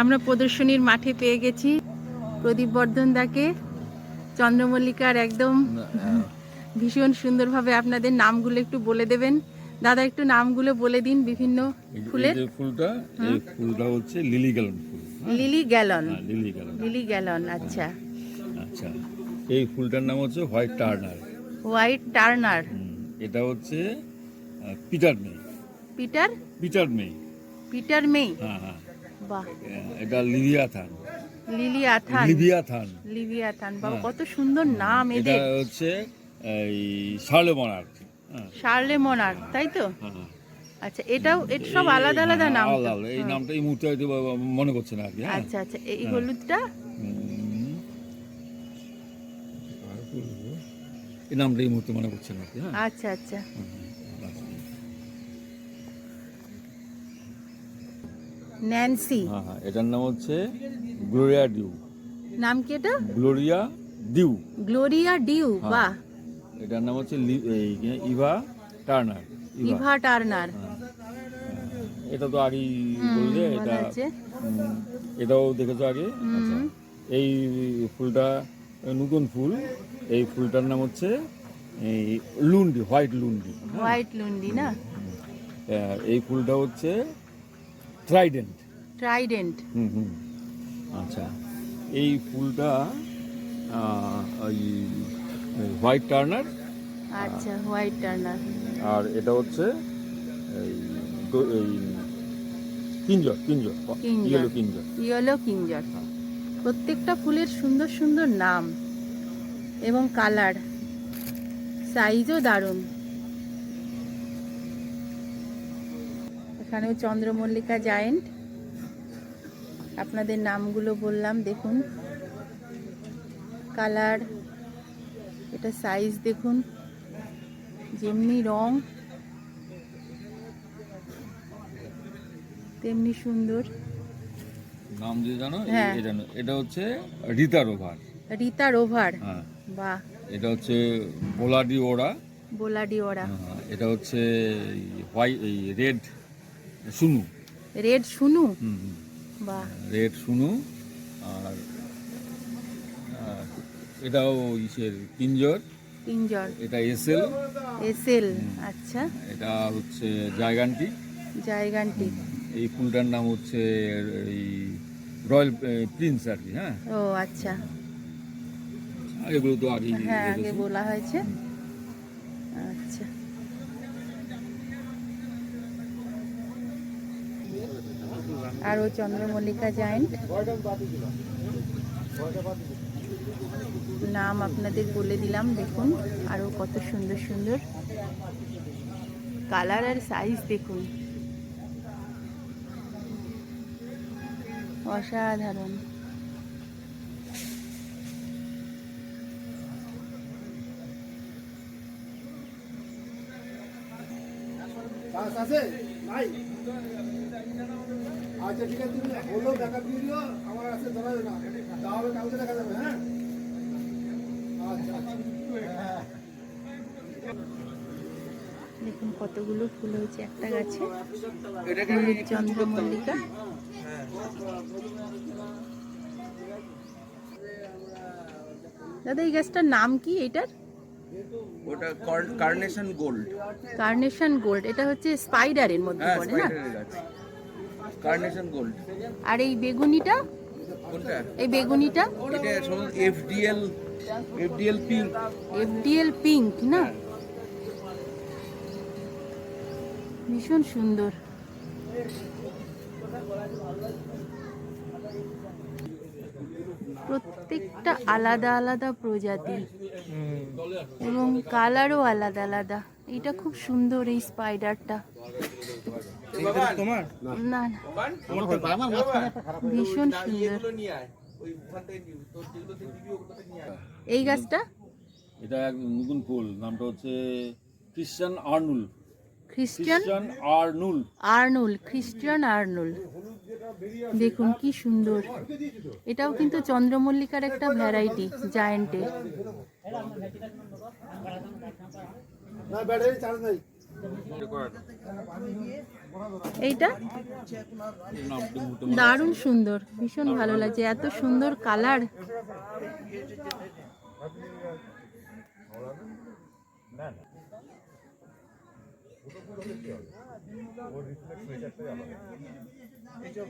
আমরা প্রদর্শনীর মাঠে পেয়ে গেছি প্রদীপ বর্ধন দাকে। চন্দ্রমল্লিকার একদম ভীষণ সুন্দরভাবে আপনাদের নামগুলো একটু বলে দেবেন। দাদা একটু নামগুলো বলে দিন বিভিন্ন ফুলের। এই ফুলটা হচ্ছে লিলি গ্যালন ফুল। লিলি গ্যালন। লিলি গ্যালন। আচ্ছা আচ্ছা, এই ফুলটার নাম হচ্ছে হোয়াইট টার্নার। White Turner. এটা হচ্ছে পিটার মে। Peter May. হ্যাঁ। বাহ, এটা লিভিয়াথান। লিভিয়াথান। বাবা, কত সুন্দর নাম এটা এদের। হচ্ছে এই শার্লে মনার্ক। শার্লে মনার্ক, তাই তো? আচ্ছা, এটা সব আলাদা আলাদা নাম। এই নামটা এই মুহূর্তে হয়তো মনে করছে না আর কি। আচ্ছা, এই হলুদটা, এই নামটা এই মুহূর্তে মনে করছে না আর কি। আচ্ছা। ন্যান্সি। হ্যাঁ, এটার নাম হচ্ছে গ্লোরিয়া ডিউ। নাম কি এটা? Gloria Dew. বাহ। এটার নাম হচ্ছে ইভা টার্নার। এটা তো আগেই বললে, এটাও দেখেছো আগে। আচ্ছা, এই ফুলটা নতুন ফুল। এই ফুলটার নাম হচ্ছে লুন্ডি, হোয়াইট লুন্ডি। না? এই ফুলটা হচ্ছে ট্রাইডেন্ট। আচ্ছা, এই ফুলটা হোয়াইট টার্নার। আচ্ছা, হোয়াইট টার্নার। আর এটা হচ্ছে ইয়েলো কিঞ্জর। প্রত্যেকটা ফুলের সুন্দর সুন্দর নাম এবং কালার, সাইজও দারুণ। এখানেও চন্দ্রমল্লিকা জায়েন্ট। আপনাদের নামগুলো বললাম, দেখুন কালার, এটা সাইজ দেখুন, যেমনি রং তেমনি সুন্দর। নাম যে জানো, এটা হচ্ছে রিতা রোভার। হ্যাঁ, বাহ। এটা হচ্ছে বোলাডি ওরা। এটা হচ্ছে রেড সুনু। বাহ, রেড সুনু। আর এটাও ইসের কিঞ্জর। এটা এসেল। আচ্ছা, এটা হচ্ছে জায়গান্টি। এই ফুলটার নাম হচ্ছে এই রয়্যাল প্রিন্স আর কি। হ্যাঁ, ও আচ্ছা। এগুলো তো আগে বলা হয়েছে। আচ্ছা, আরও চন্দ্রমল্লিকা জায়েন্ট। নাম আপনাদের বলে দিলাম, দেখুন আরও কত সুন্দর সুন্দর কালার আর সাইজ দেখুন, অসাধারণ। আচ্ছা, ঠিক আছে, তুমি হলো ব্যাকআপ ভিডিও আমার কাছে ধরা যাবে না, তাহলে কালকে দেখা যাবে। হ্যাঁ, আচ্ছা। দেখুন কতগুলো ফুল হয়েছে একটা গাছে। চন্দ্রমল্লিকা। দাদা, এই গাছটার নাম কি? এটার ওটা কার্নেশন গোল্ড। এটা হচ্ছে স্পাইডারের মধ্যে পড়ে না? Carnation gold. আর এই বেগুনিটা? কোনটা? এই বেগুনিটা এটা এফডিএল পিঙ্ক না? ভীষণ সুন্দর। প্রত্যেকটা আলাদা আলাদা প্রজাতি এবং কালারও আলাদা আলাদা। এটা খুব সুন্দর, এই স্পাইডারটা। না, ভীষণ সুন্দর। এই গাছটা? এটা এক নতুন ফুল, নামটা হচ্ছে ক্রিশ্চিয়ান আর্নুল। দেখুন কি সুন্দর। এটাও কিন্তু চন্দ্রমল্লিকার একটা ভ্যারাইটি, জায়েন্টের। এইটা দারুণ সুন্দর, ভীষণ ভালো লাগছে, এত সুন্দর কালার। এইসব